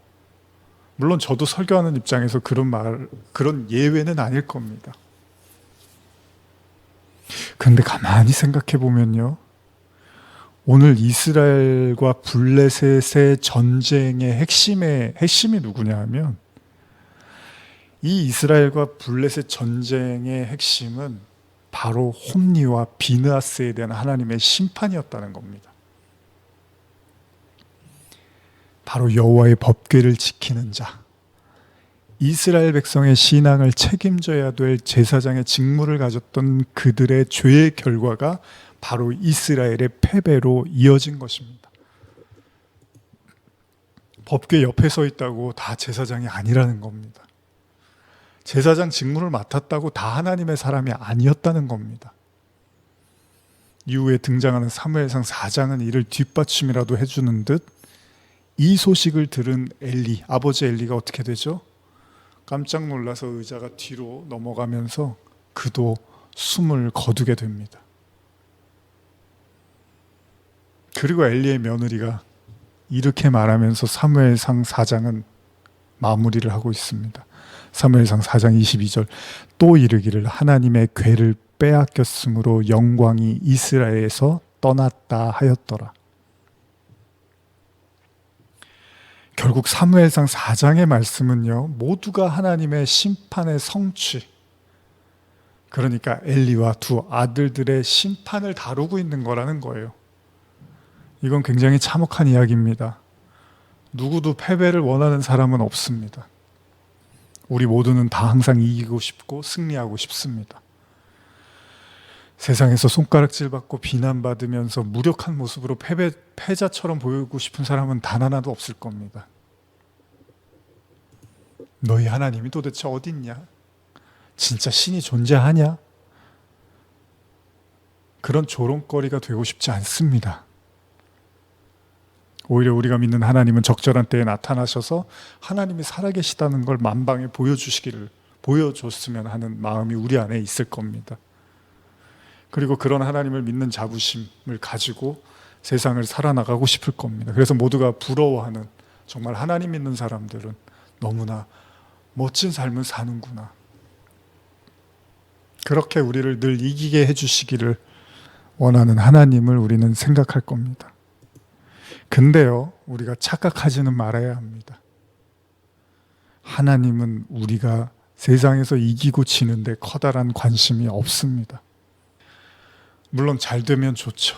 물론 저도 설교하는 입장에서 그런 예외는 아닐 겁니다. 그런데 가만히 생각해 보면요, 오늘 이스라엘과 블레셋의 전쟁의 핵심이 누구냐 하면, 이 이스라엘과 블레셋 전쟁의 핵심은 바로 홈리와 비느하스에 대한 하나님의 심판이었다는 겁니다. 바로 여호와의 법궤를 지키는 자, 이스라엘 백성의 신앙을 책임져야 될 제사장의 직무를 가졌던 그들의 죄의 결과가 바로 이스라엘의 패배로 이어진 것입니다. 법궤 옆에 서 있다고 다 제사장이 아니라는 겁니다. 제사장 직무를 맡았다고 다 하나님의 사람이 아니었다는 겁니다. 이후에 등장하는 사무엘상 4장은 이를 뒷받침이라도 해주는 듯, 이 소식을 들은 엘리, 아버지 엘리가 어떻게 되죠? 깜짝 놀라서 의자가 뒤로 넘어가면서 그도 숨을 거두게 됩니다. 그리고 엘리의 며느리가 이렇게 말하면서 사무엘상 4장은 마무리를 하고 있습니다. 사무엘상 4장 22절, 또 이르기를 하나님의 궤를 빼앗겼으므로 영광이 이스라엘에서 떠났다 하였더라. 결국 사무엘상 4장의 말씀은요, 모두가 하나님의 심판의 성취, 그러니까 엘리와 두 아들들의 심판을 다루고 있는 거라는 거예요. 이건 굉장히 참혹한 이야기입니다. 누구도 패배를 원하는 사람은 없습니다. 우리 모두는 다 항상 이기고 싶고 승리하고 싶습니다. 세상에서 손가락질 받고 비난받으면서 무력한 모습으로 패자처럼 보이고 싶은 사람은 단 하나도 없을 겁니다. 너희 하나님이 도대체 어디 있냐? 진짜 신이 존재하냐? 그런 조롱거리가 되고 싶지 않습니다. 오히려 우리가 믿는 하나님은 적절한 때에 나타나셔서 하나님이 살아계시다는 걸 만방에 보여줬으면 하는 마음이 우리 안에 있을 겁니다. 그리고 그런 하나님을 믿는 자부심을 가지고 세상을 살아나가고 싶을 겁니다. 그래서 모두가 부러워하는, 정말 하나님 믿는 사람들은 너무나 멋진 삶을 사는구나, 그렇게 우리를 늘 이기게 해주시기를 원하는 하나님을 우리는 생각할 겁니다. 근데요, 우리가 착각하지는 말아야 합니다. 하나님은 우리가 세상에서 이기고 지는데 커다란 관심이 없습니다. 물론 잘 되면 좋죠.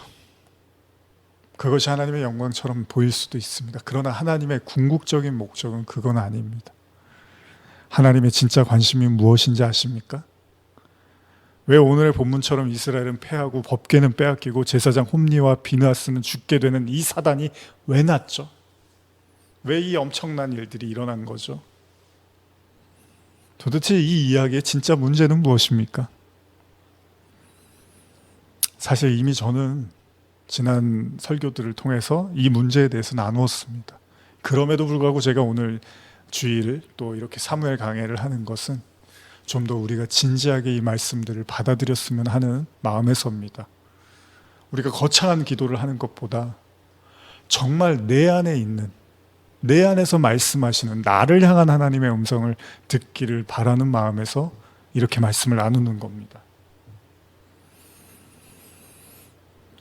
그것이 하나님의 영광처럼 보일 수도 있습니다. 그러나 하나님의 궁극적인 목적은 그건 아닙니다. 하나님의 진짜 관심이 무엇인지 아십니까? 왜 오늘의 본문처럼 이스라엘은 패하고 법궤는 빼앗기고 제사장 홈리와 비느하스는 죽게 되는 이 사단이 왜 났죠? 왜 이 엄청난 일들이 일어난 거죠? 도대체 이 이야기의 진짜 문제는 무엇입니까? 사실 이미 저는 지난 설교들을 통해서 이 문제에 대해서 나누었습니다. 그럼에도 불구하고 제가 오늘 주일 또 이렇게 사무엘 강해를 하는 것은 좀 더 우리가 진지하게 이 말씀들을 받아들였으면 하는 마음에서입니다. 우리가 거창한 기도를 하는 것보다 정말 내 안에 있는, 내 안에서 말씀하시는 나를 향한 하나님의 음성을 듣기를 바라는 마음에서 이렇게 말씀을 나누는 겁니다.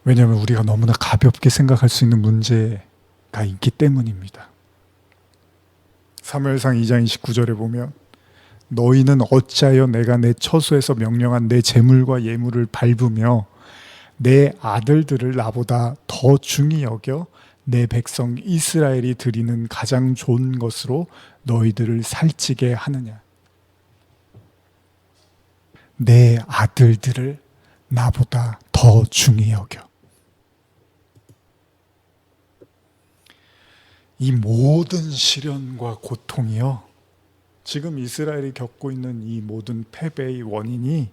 왜냐하면 우리가 너무나 가볍게 생각할 수 있는 문제가 있기 때문입니다. 사무엘상 2장 29절에 보면 너희는 어찌하여 내가 내 처소에서 명령한 내 재물과 예물을 밟으며 내 아들들을 나보다 더 중히 여겨 내 백성 이스라엘이 드리는 가장 좋은 것으로 너희들을 살찌게 하느냐. 내 아들들을 나보다 더 중히 여겨. 이 모든 시련과 고통이요, 지금 이스라엘이 겪고 있는 이 모든 패배의 원인이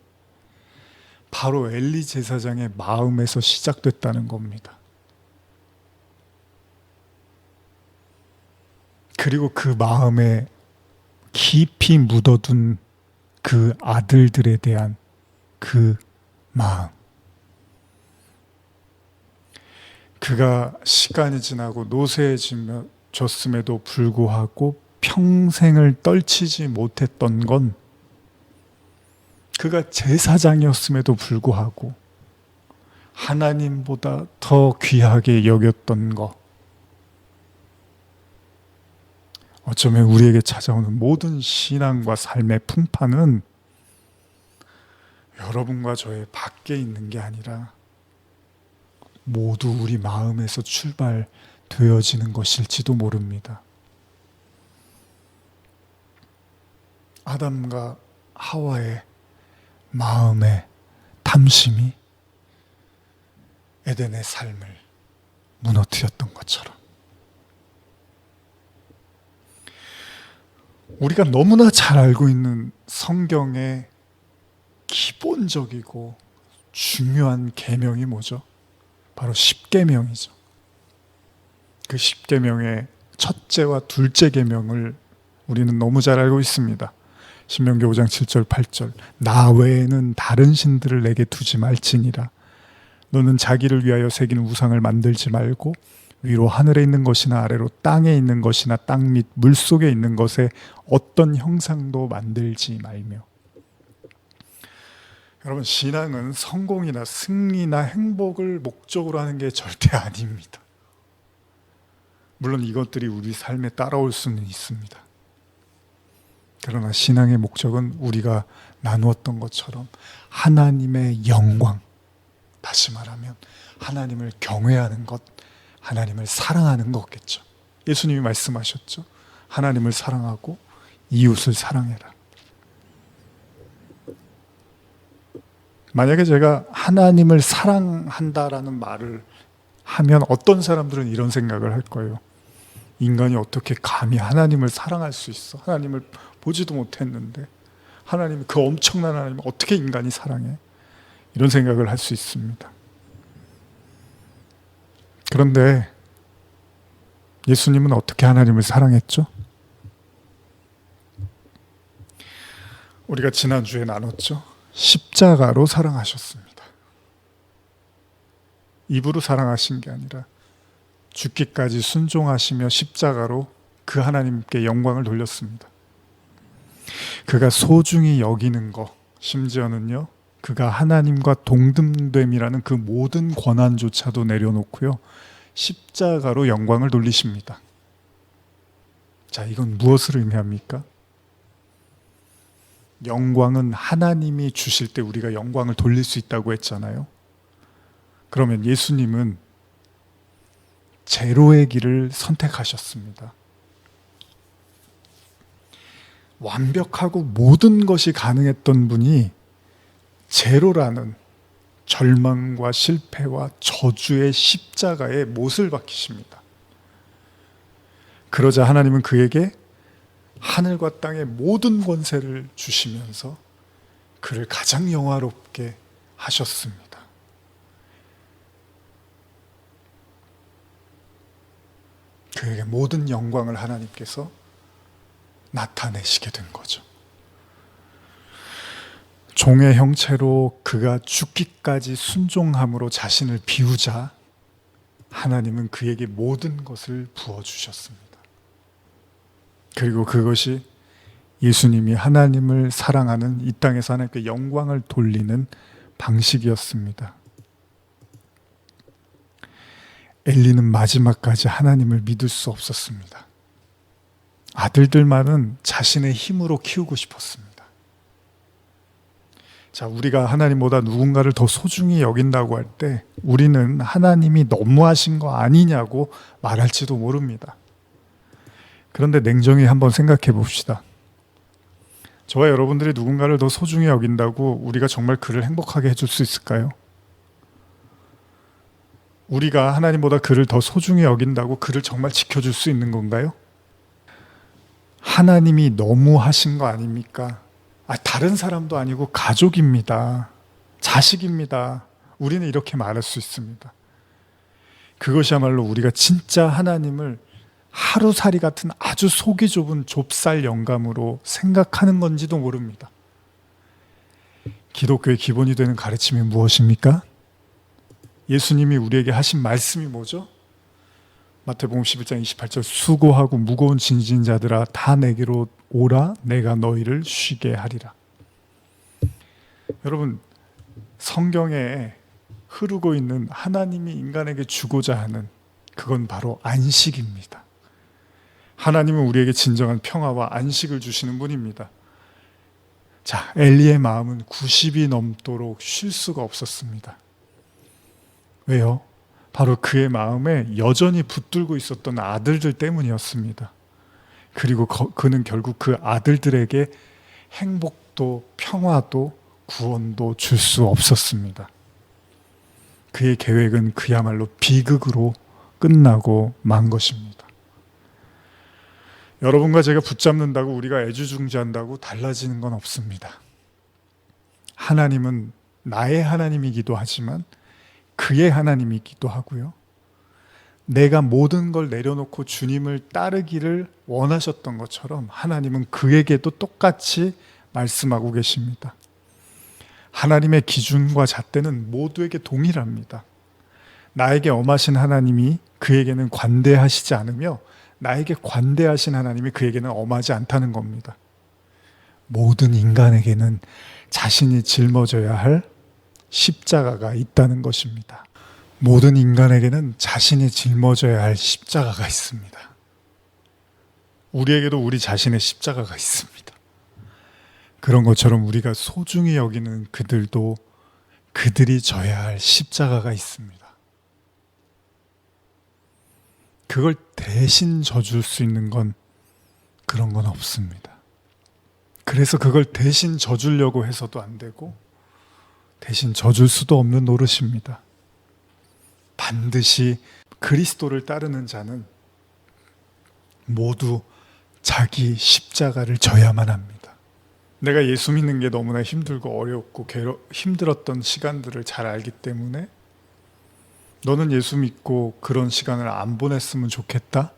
바로 엘리 제사장의 마음에서 시작됐다는 겁니다. 그리고 그 마음에 깊이 묻어둔 그 아들들에 대한 그 마음. 그가 시간이 지나고 노쇠해졌음에도 불구하고 평생을 떨치지 못했던 건, 그가 제사장이었음에도 불구하고 하나님보다 더 귀하게 여겼던 것. 어쩌면 우리에게 찾아오는 모든 신앙과 삶의 풍파는 여러분과 저의 밖에 있는 게 아니라 모두 우리 마음에서 출발되어지는 것일지도 모릅니다. 아담과 하와의 마음의 탐심이 에덴의 삶을 무너뜨렸던 것처럼, 우리가 너무나 잘 알고 있는 성경의 기본적이고 중요한 계명이 뭐죠? 바로 십계명이죠. 그 십계명의 첫째와 둘째 계명을 우리는 너무 잘 알고 있습니다. 신명기 5장 7절 8절, 나 외에는 다른 신들을 내게 두지 말지니라. 너는 자기를 위하여 새긴 우상을 만들지 말고 위로 하늘에 있는 것이나 아래로 땅에 있는 것이나 땅 및 물속에 있는 것에 어떤 형상도 만들지 말며. 여러분, 신앙은 성공이나 승리나 행복을 목적으로 하는 게 절대 아닙니다. 물론 이것들이 우리 삶에 따라올 수는 있습니다. 그러나 신앙의 목적은 우리가 나누었던 것처럼 하나님의 영광, 다시 말하면 하나님을 경외하는 것, 하나님을 사랑하는 거겠죠. 예수님이 말씀하셨죠. 하나님을 사랑하고 이웃을 사랑해라. 만약에 제가 하나님을 사랑한다라는 말을 하면 어떤 사람들은 이런 생각을 할 거예요. 인간이 어떻게 감히 하나님을 사랑할 수 있어? 하나님을 보지도 못했는데 하나님, 그 엄청난 하나님을 어떻게 인간이 사랑해? 이런 생각을 할 수 있습니다. 그런데 예수님은 어떻게 하나님을 사랑했죠? 우리가 지난주에 나눴죠. 십자가로 사랑하셨습니다. 입으로 사랑하신 게 아니라 죽기까지 순종하시며 십자가로 그 하나님께 영광을 돌렸습니다. 그가 소중히 여기는 것, 심지어는요, 그가 하나님과 동등됨이라는 그 모든 권한조차도 내려놓고요, 십자가로 영광을 돌리십니다. 자, 이건 무엇을 의미합니까? 영광은 하나님이 주실 때 우리가 영광을 돌릴 수 있다고 했잖아요. 그러면 예수님은 제로의 길을 선택하셨습니다. 완벽하고 모든 것이 가능했던 분이 제로라는 절망과 실패와 저주의 십자가에 못을 박히십니다. 그러자 하나님은 그에게 하늘과 땅의 모든 권세를 주시면서 그를 가장 영화롭게 하셨습니다. 그에게 모든 영광을 하나님께서 나타내시게 된 거죠. 종의 형체로 그가 죽기까지 순종함으로 자신을 비우자 하나님은 그에게 모든 것을 부어주셨습니다. 그리고 그것이 예수님이 하나님을 사랑하는 이 땅에서 하나님께 영광을 돌리는 방식이었습니다. 엘리는 마지막까지 하나님을 믿을 수 없었습니다. 아들들만은 자신의 힘으로 키우고 싶었습니다. 자, 우리가 하나님보다 누군가를 더 소중히 여긴다고 할 때 우리는 하나님이 너무하신 거 아니냐고 말할지도 모릅니다. 그런데 냉정히 한번 생각해 봅시다. 저와 여러분들이 누군가를 더 소중히 여긴다고 우리가 정말 그를 행복하게 해줄 수 있을까요? 우리가 하나님보다 그를 더 소중히 여긴다고 그를 정말 지켜줄 수 있는 건가요? 하나님이 너무 하신 거 아닙니까? 다른 사람도 아니고 가족입니다. 자식입니다. 우리는 이렇게 말할 수 있습니다. 그것이야말로 우리가 진짜 하나님을 하루살이 같은 아주 속이 좁은 좁쌀 영감으로 생각하는 건지도 모릅니다. 기독교의 기본이 되는 가르침이 무엇입니까? 예수님이 우리에게 하신 말씀이 뭐죠? 마태복음 11장 28절 수고하고 무거운 짐진 자들아 다 내게로 오라 내가 너희를 쉬게 하리라. 여러분, 성경에 흐르고 있는 하나님이 인간에게 주고자 하는 그건 바로 안식입니다. 하나님은 우리에게 진정한 평화와 안식을 주시는 분입니다. 자, 엘리의 마음은 90이 넘도록 쉴 수가 없었습니다. 왜요? 바로 그의 마음에 여전히 붙들고 있었던 아들들 때문이었습니다. 그리고 그는 결국 그 아들들에게 행복도 평화도 구원도 줄 수 없었습니다. 그의 계획은 그야말로 비극으로 끝나고 만 것입니다. 여러분과 제가 붙잡는다고 우리가 애주중지한다고 달라지는 건 없습니다. 하나님은 나의 하나님이기도 하지만 그의 하나님이기도 하고요. 내가 모든 걸 내려놓고 주님을 따르기를 원하셨던 것처럼 하나님은 그에게도 똑같이 말씀하고 계십니다. 하나님의 기준과 잣대는 모두에게 동일합니다. 나에게 엄하신 하나님이 그에게는 관대하시지 않으며 나에게 관대하신 하나님이 그에게는 엄하지 않다는 겁니다. 모든 인간에게는 자신이 짊어져야 할 십자가가 있다는 것입니다. 모든 인간에게는 자신이 짊어져야 할 십자가가 있습니다. 우리에게도 우리 자신의 십자가가 있습니다. 그런 것처럼 우리가 소중히 여기는 그들도 그들이 져야 할 십자가가 있습니다. 그걸 대신 져줄 수 있는 건 그런 건 없습니다. 그래서 그걸 대신 져주려고 해서도 안 되고 대신 져줄 수도 없는 노릇입니다. 반드시 그리스도를 따르는 자는 모두 자기 십자가를 져야만 합니다. 내가 예수 믿는 게 너무나 힘들고 어렵고 힘들었던 시간들을 잘 알기 때문에 너는 예수 믿고 그런 시간을 안 보냈으면 좋겠다?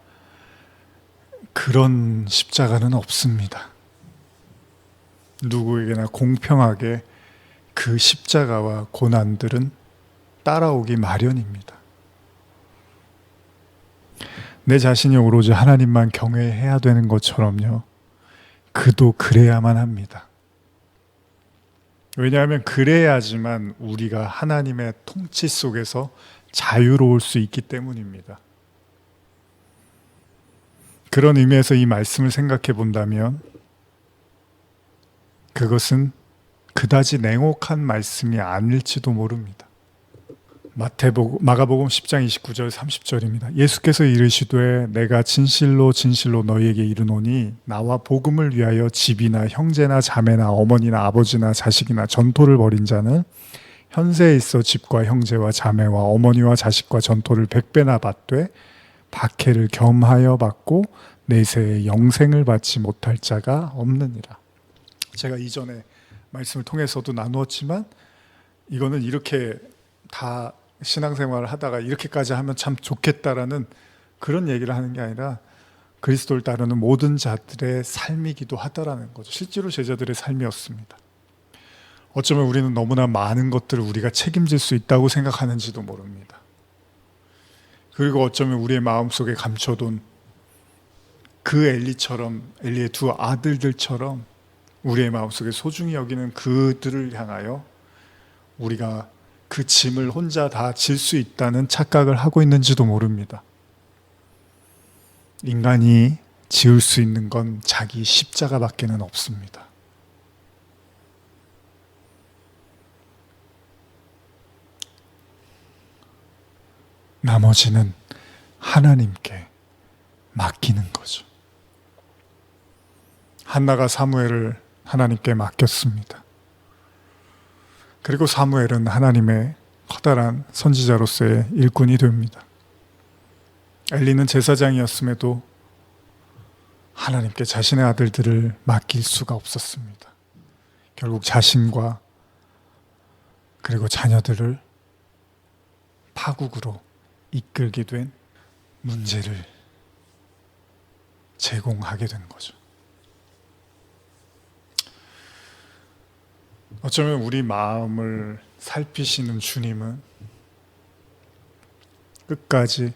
그런 십자가는 없습니다. 누구에게나 공평하게 그 십자가와 고난들은 따라오기 마련입니다. 내 자신이 오로지 하나님만 경외해야 되는 것처럼요. 그도 그래야만 합니다. 왜냐하면 그래야지만 우리가 하나님의 통치 속에서 자유로울 수 있기 때문입니다. 그런 의미에서 이 말씀을 생각해 본다면 그것은 그다지 냉혹한 말씀이 아닐지도 모릅니다. 마가복음 10장 29절 30절입니다. 예수께서 이르시되 내가 진실로 진실로 너희에게 이르노니 나와 복음을 위하여 집이나 형제나 자매나 어머니나 아버지나 자식이나 전토를 벌인 자는 현세에 있어 집과 형제와 자매와 어머니와 자식과 전토를 100배나 받되 박해를 겸하여 받고 내세에 영생을 받지 못할 자가 없느니라. 제가 이전에 말씀을 통해서도 나누었지만 이거는 이렇게 다 신앙생활을 하다가 이렇게까지 하면 참 좋겠다라는 그런 얘기를 하는 게 아니라 그리스도를 따르는 모든 자들의 삶이기도 하다라는 거죠. 실제로 제자들의 삶이었습니다. 어쩌면 우리는 너무나 많은 것들을 우리가 책임질 수 있다고 생각하는지도 모릅니다. 그리고 어쩌면 우리의 마음속에 감춰둔 그 엘리의 두 아들들처럼 우리의 마음속에 소중히 여기는 그들을 향하여 우리가 그 짐을 혼자 다 질 수 있다는 착각을 하고 있는지도 모릅니다. 인간이 지을 수 있는 건 자기 십자가밖에는 없습니다. 나머지는 하나님께 맡기는 거죠. 한나가 사무엘을 하나님께 맡겼습니다. 그리고 사무엘은 하나님의 커다란 선지자로서의 일꾼이 됩니다. 엘리는 제사장이었음에도 하나님께 자신의 아들들을 맡길 수가 없었습니다. 결국 자신과 그리고 자녀들을 파국으로 이끌게 된 문제를 제공하게 된 거죠. 어쩌면 우리 마음을 살피시는 주님은 끝까지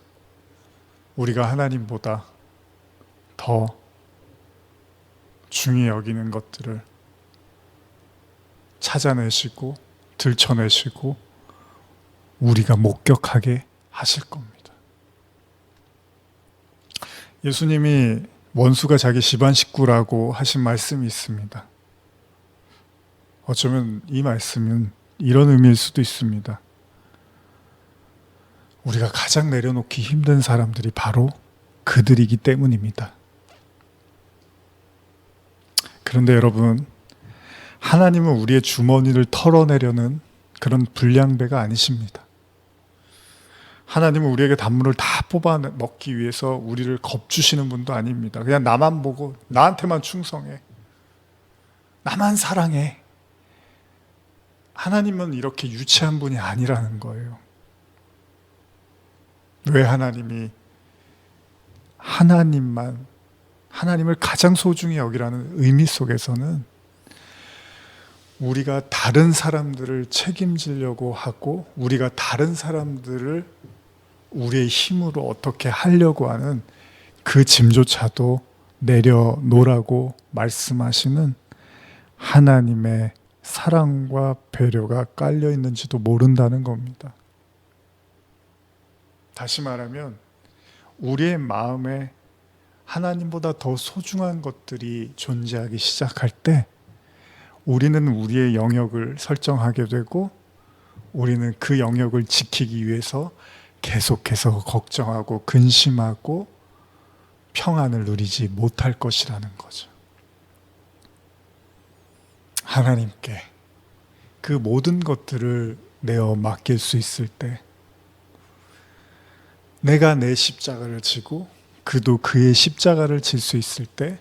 우리가 하나님보다 더 중히 여기는 것들을 찾아내시고 들춰내시고 우리가 목격하게 하실 겁니다. 예수님이 원수가 자기 집안 식구라고 하신 말씀이 있습니다. 어쩌면 이 말씀은 이런 의미일 수도 있습니다. 우리가 가장 내려놓기 힘든 사람들이 바로 그들이기 때문입니다. 그런데 여러분, 하나님은 우리의 주머니를 털어내려는 그런 불량배가 아니십니다. 하나님은 우리에게 단물을 다 뽑아 먹기 위해서 우리를 겁주시는 분도 아닙니다. 그냥 나만 보고 나한테만 충성해, 나만 사랑해. 하나님은 이렇게 유치한 분이 아니라는 거예요. 왜 하나님이 하나님을 가장 소중히 여기라는 의미 속에서는 우리가 다른 사람들을 책임지려고 하고 우리가 다른 사람들을 우리의 힘으로 어떻게 하려고 하는 그 짐조차도 내려놓으라고 말씀하시는 하나님의 사랑과 배려가 깔려 있는지도 모른다는 겁니다. 다시 말하면 우리의 마음에 하나님보다 더 소중한 것들이 존재하기 시작할 때 우리는 우리의 영역을 설정하게 되고 우리는 그 영역을 지키기 위해서 계속해서 걱정하고 근심하고 평안을 누리지 못할 것이라는 거죠. 하나님께 그 모든 것들을 내어 맡길 수 있을 때 내가 내 십자가를 지고 그도 그의 십자가를 질 수 있을 때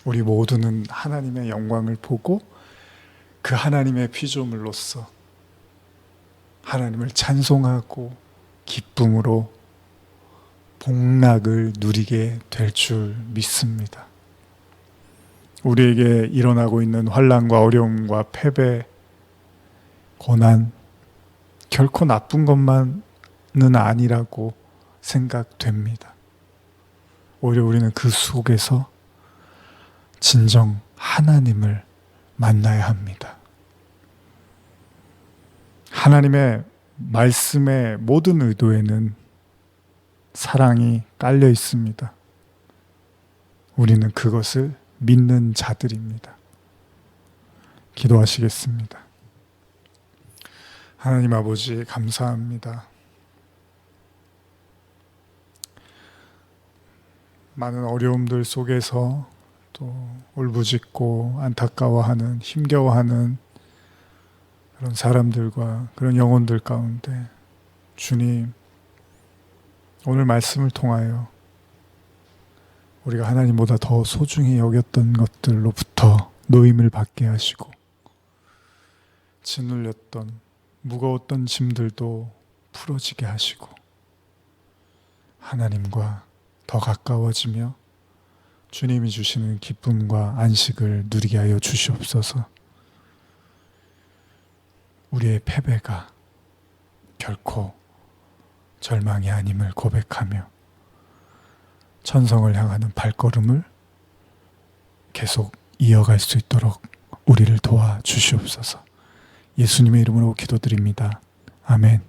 우리 모두는 하나님의 영광을 보고 그 하나님의 피조물로서 하나님을 찬송하고 기쁨으로 복락을 누리게 될 줄 믿습니다. 우리에게 일어나고 있는 환난과 어려움과 패배, 고난 결코 나쁜 것만은 아니라고 생각됩니다. 오히려 우리는 그 속에서 진정 하나님을 만나야 합니다. 하나님의 말씀의 모든 의도에는 사랑이 깔려 있습니다. 우리는 그것을 믿는 자들입니다. 기도하시겠습니다. 하나님 아버지, 감사합니다. 많은 어려움들 속에서 또 울부짖고 안타까워하는, 힘겨워하는 그런 사람들과 그런 영혼들 가운데 주님, 오늘 말씀을 통하여 우리가 하나님보다 더 소중히 여겼던 것들로부터 노임을 받게 하시고 짓눌렸던 무거웠던 짐들도 풀어지게 하시고 하나님과 더 가까워지며 주님이 주시는 기쁨과 안식을 누리게 하여 주시옵소서. 우리의 패배가 결코 절망이 아님을 고백하며 천성을 향하는 발걸음을 계속 이어갈 수 있도록 우리를 도와주시옵소서. 예수님의 이름으로 기도드립니다. 아멘.